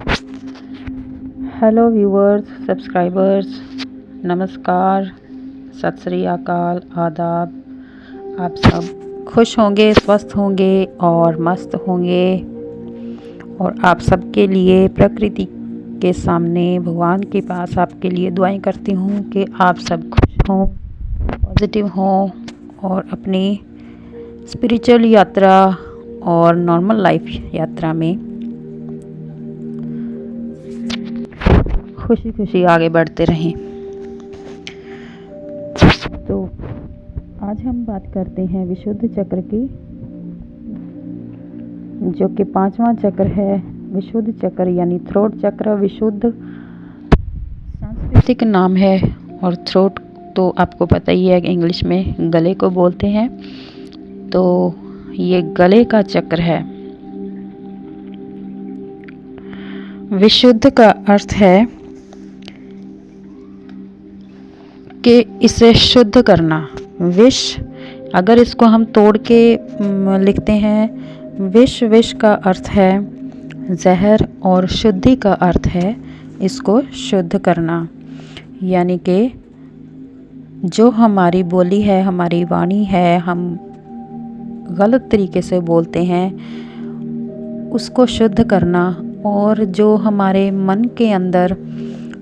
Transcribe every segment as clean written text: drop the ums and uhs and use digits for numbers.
Hello viewers, subscribers, नमस्कार, सत श्री अकाल, आदाब। आप सब खुश होंगे, स्वस्थ होंगे और मस्त होंगे। और आप सबके लिए प्रकृति के सामने, भगवान के पास आपके लिए दुआएं करती हूँ कि आप सब खुश हों, पॉजिटिव हों और अपनी स्पिरिचुअल यात्रा और नॉर्मल लाइफ यात्रा में खुशी खुशी आगे बढ़ते रहें। तो आज हम बात करते हैं विशुद्ध चक्र की, जो कि 5वां चक्र है। विशुद्ध चक्र यानी थ्रोट चक्र विशुद्ध सांस्कृतिक नाम है। और थ्रोट तो आपको पता ही है, इंग्लिश में गले को बोलते हैं। तो ये गले का चक्र है। विशुद्ध का अर्थ है कि इसे शुद्ध करना। विष, अगर इसको हम तोड़ के लिखते हैं, विष का अर्थ है जहर और शुद्धि का अर्थ है इसको शुद्ध करना। यानी कि जो हमारी बोली है, हमारी वाणी है, हम गलत तरीके से बोलते हैं, उसको शुद्ध करना। और जो हमारे मन के अंदर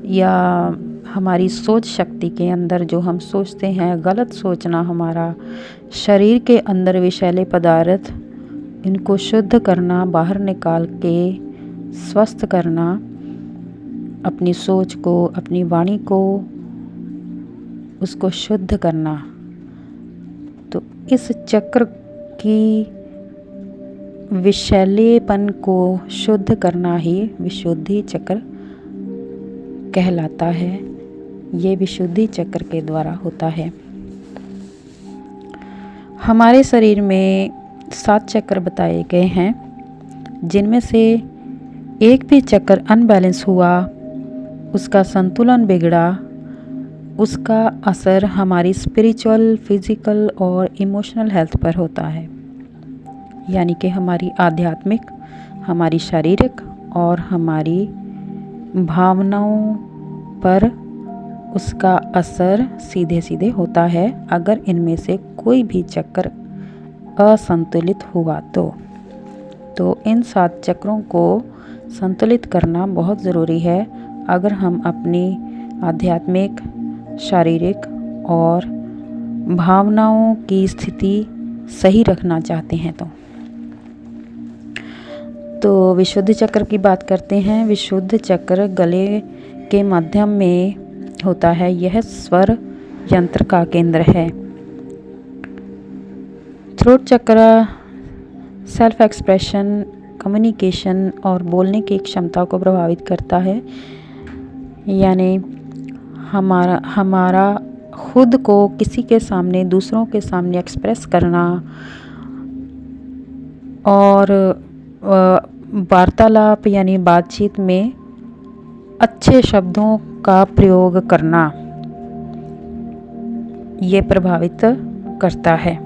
या हमारी सोच शक्ति के अंदर जो हम सोचते हैं, गलत सोचना, हमारा शरीर के अंदर विषैले पदार्थ, इनको शुद्ध करना, बाहर निकाल के स्वस्थ करना, अपनी सोच को, अपनी वाणी को, उसको शुद्ध करना। तो इस चक्र की विषैलेपन को शुद्ध करना ही विशुद्धि चक्र कहलाता है। ये विशुद्धि चक्र के द्वारा होता है। हमारे शरीर में 7 चक्र बताए गए हैं, जिनमें से एक भी चक्र अनबैलेंस हुआ, उसका संतुलन बिगड़ा, उसका असर हमारी स्पिरिचुअल, फिजिकल और इमोशनल हेल्थ पर होता है। यानी कि हमारी आध्यात्मिक, हमारी शारीरिक और हमारी भावनाओं पर उसका असर सीधे सीधे होता है, अगर इनमें से कोई भी चक्र असंतुलित हुआ तो इन 7 चक्रों को संतुलित करना बहुत ज़रूरी है, अगर हम अपनी आध्यात्मिक, शारीरिक और भावनाओं की स्थिति सही रखना चाहते हैं। तो विशुद्ध चक्र की बात करते हैं। विशुद्ध चक्र गले के मध्यम में होता है। यह स्वर यंत्र का केंद्र है। थ्रोट चक्र सेल्फ एक्सप्रेशन, कम्युनिकेशन और बोलने की क्षमता को प्रभावित करता है। यानी हमारा खुद को किसी के सामने, दूसरों के सामने एक्सप्रेस करना और वार्तालाप यानी बातचीत में अच्छे शब्दों का प्रयोग करना, ये प्रभावित करता है।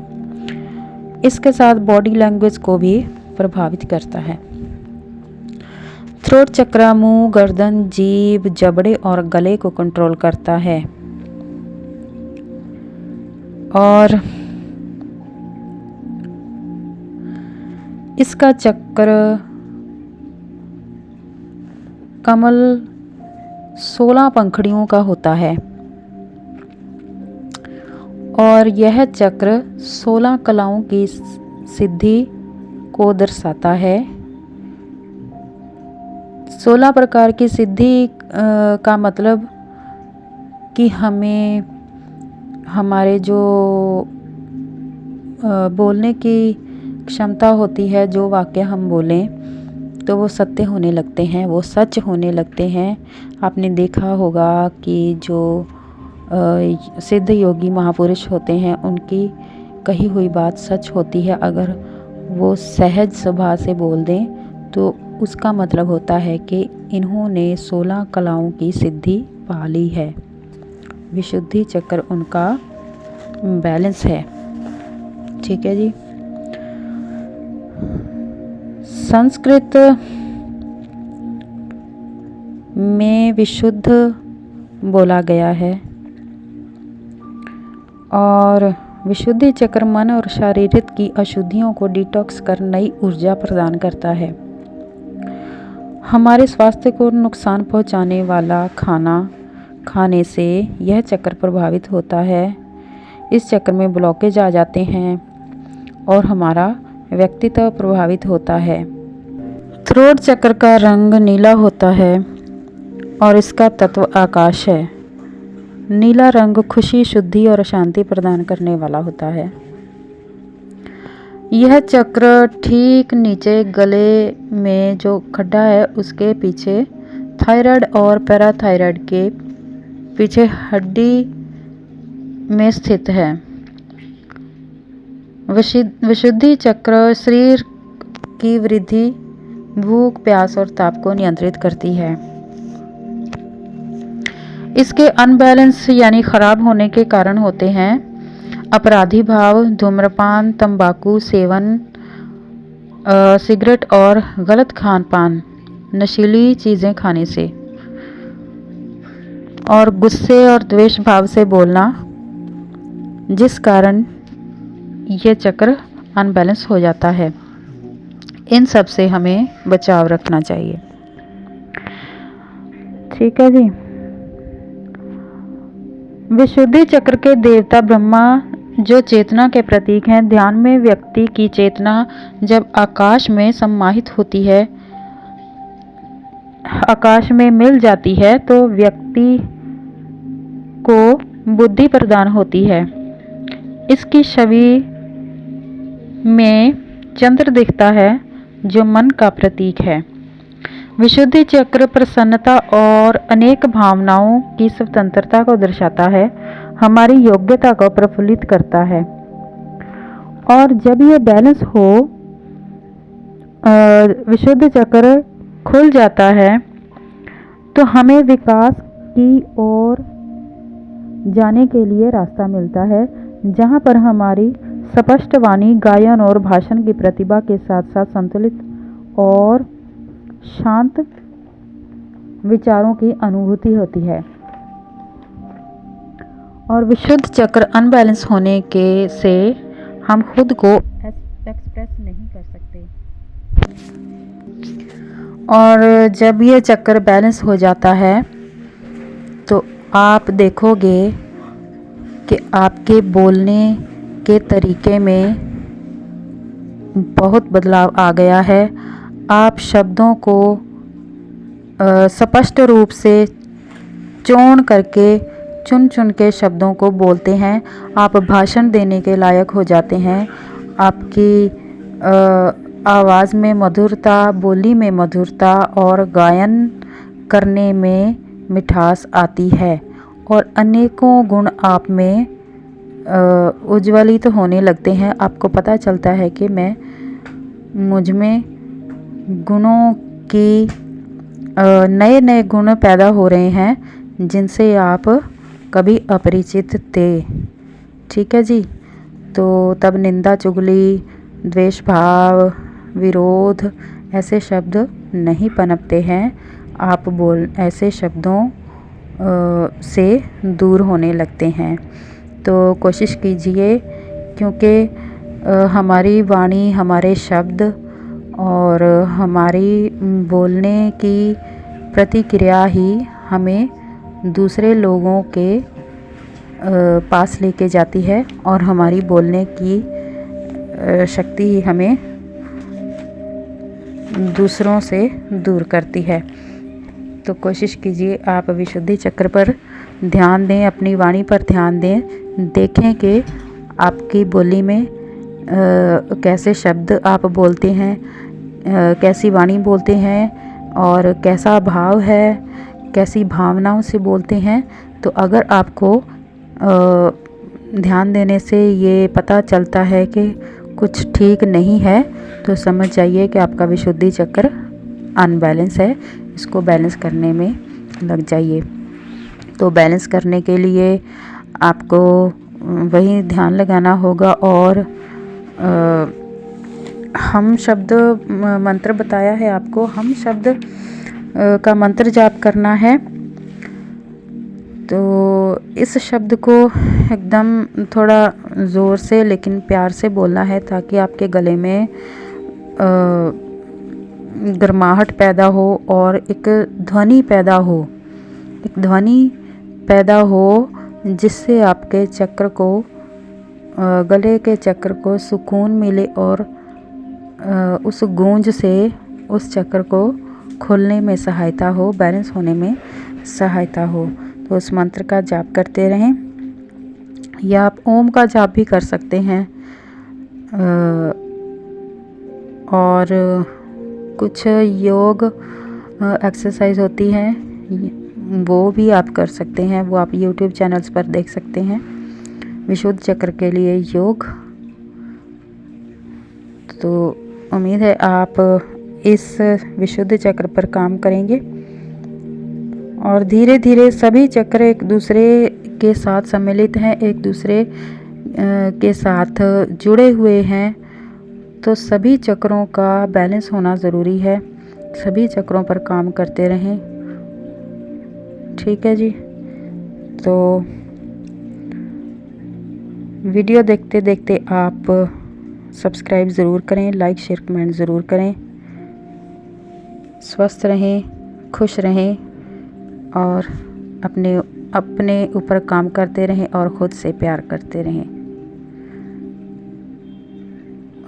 इसके साथ बॉडी लैंग्वेज को भी प्रभावित करता है। थ्रोट चक्र मुंह, गर्दन, जीभ, जबड़े और गले को कंट्रोल करता है। और इसका चक्र कमल 16 पंखुड़ियों का होता है। और यह चक्र 16 कलाओं की सिद्धि को दर्शाता है। 16 प्रकार की सिद्धि का मतलब कि हमें हमारे जो बोलने की क्षमता होती है, जो वाक्य हम बोलें तो वो सत्य होने लगते हैं, वो सच होने लगते हैं। आपने देखा होगा कि जो सिद्ध योगी महापुरुष होते हैं, उनकी कही हुई बात सच होती है। अगर वो सहज स्वभाव से बोल दें तो उसका मतलब होता है कि इन्होंने 16 कलाओं की सिद्धि पा ली है। विशुद्धि चक्र उनका बैलेंस है। ठीक है जी। संस्कृत में विशुद्ध बोला गया है। और विशुद्धि चक्र मन और शारीरिक की अशुद्धियों को डिटॉक्स कर नई ऊर्जा प्रदान करता है। हमारे स्वास्थ्य को नुकसान पहुंचाने वाला खाना खाने से यह चक्र प्रभावित होता है। इस चक्र में ब्लॉकेज आ जाते हैं और हमारा व्यक्तित्व प्रभावित होता है। थ्रोट चक्र का रंग नीला होता है और इसका तत्व आकाश है। नीला रंग खुशी, शुद्धि और शांति प्रदान करने वाला होता है। यह चक्र ठीक नीचे गले में जो खड्डा है उसके पीछे थायराइड और पैराथायराइड के पीछे हड्डी में स्थित है। विशुद्धि चक्र शरीर की वृद्धि, भूख, प्यास और ताप को नियंत्रित करती है। इसके अनबैलेंस यानी खराब होने के कारण होते हैं अपराधी भाव, धूम्रपान, तंबाकू सेवन, सिगरेट और गलत खान पान, नशीली चीज़ें खाने से, और गुस्से और द्वेष भाव से बोलना, जिस कारण ये चक्र अनबैलेंस हो जाता है। इन सब से हमें बचाव रखना चाहिए। ठीक है जी। विशुद्धि चक्र के देवता ब्रह्मा जो चेतना के प्रतीक हैं। ध्यान में व्यक्ति की चेतना जब आकाश में समाहित होती है, आकाश में मिल जाती है, तो व्यक्ति को बुद्धि प्रदान होती है। इसकी छवि में चंद्र दिखता है जो मन का प्रतीक है। विशुद्धि चक्र प्रसन्नता और अनेक भावनाओं की स्वतंत्रता को दर्शाता है, हमारी योग्यता को प्रफुल्लित करता है। और जब ये बैलेंस हो, विशुद्ध चक्र खुल जाता है, तो हमें विकास की ओर जाने के लिए रास्ता मिलता है, जहाँ पर हमारी स्पष्ट वाणी, गायन और भाषण की प्रतिभा के साथ साथ संतुलित और शांत विचारों की अनुभूति होती है। और विशुद्ध चक्र अनबैलेंस होने के से हम खुद को एक्सप्रेस नहीं कर सकते। और जब ये चक्र बैलेंस हो जाता है तो आप देखोगे कि आपके बोलने के तरीके में बहुत बदलाव आ गया है। आप शब्दों को स्पष्ट रूप से चुन के शब्दों को बोलते हैं। आप भाषण देने के लायक हो जाते हैं। आपकी आवाज़ में मधुरता, बोली में मधुरता और गायन करने में मिठास आती है और अनेकों गुण आप में उज्ज्वलित होने लगते हैं। आपको पता चलता है कि मुझ में गुणों की नए नए गुण पैदा हो रहे हैं जिनसे आप कभी अपरिचित थे। ठीक है जी। तो तब निंदा, चुगली, द्वेष भाव, विरोध ऐसे शब्द नहीं पनपते हैं। आप ऐसे शब्दों से दूर होने लगते हैं। तो कोशिश कीजिए, क्योंकि हमारी वाणी, हमारे शब्द और हमारी बोलने की प्रतिक्रिया ही हमें दूसरे लोगों के पास लेके जाती है और हमारी बोलने की शक्ति ही हमें दूसरों से दूर करती है। तो कोशिश कीजिए आप विशुद्धि चक्र पर ध्यान दें, अपनी वाणी पर ध्यान दें। देखें कि आपकी बोली में कैसे शब्द आप बोलते हैं, कैसी वाणी बोलते हैं और कैसा भाव है, कैसी भावनाओं से बोलते हैं। तो अगर आपको ध्यान देने से ये पता चलता है कि कुछ ठीक नहीं है, तो समझ जाइए कि आपका विशुद्धि चक्र अनबैलेंस है। इसको बैलेंस करने में लग जाइए। तो बैलेंस करने के लिए आपको वही ध्यान लगाना होगा। और हम शब्द मंत्र बताया है आपको, हम शब्द का मंत्र जाप करना है। तो इस शब्द को एकदम थोड़ा ज़ोर से लेकिन प्यार से बोलना है, ताकि आपके गले में गर्माहट पैदा हो और एक ध्वनि पैदा हो, जिससे आपके चक्र को, गले के चक्र को सुकून मिले और उस गूंज से उस चक्र को खुलने में सहायता हो, बैलेंस होने में सहायता हो। तो उस मंत्र का जाप करते रहें, या आप ओम का जाप भी कर सकते हैं। और कुछ योग एक्सरसाइज होती हैं, वो भी आप कर सकते हैं, वो आप यूट्यूब चैनल्स पर देख सकते हैं, विशुद्ध चक्र के लिए योग। तो उम्मीद है आप इस विशुद्ध चक्र पर काम करेंगे और धीरे धीरे सभी चक्र एक दूसरे के साथ सम्मिलित हैं, एक दूसरे के साथ जुड़े हुए हैं। तो सभी चक्रों का बैलेंस होना ज़रूरी है, सभी चक्रों पर काम करते रहें। ठीक है जी। तो वीडियो देखते देखते आप सब्सक्राइब ज़रूर करें, लाइक शेयर कमेंट ज़रूर करें। स्वस्थ रहें, खुश रहें और अपने ऊपर काम करते रहें और ख़ुद से प्यार करते रहें।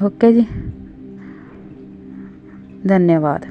ओके जी, धन्यवाद।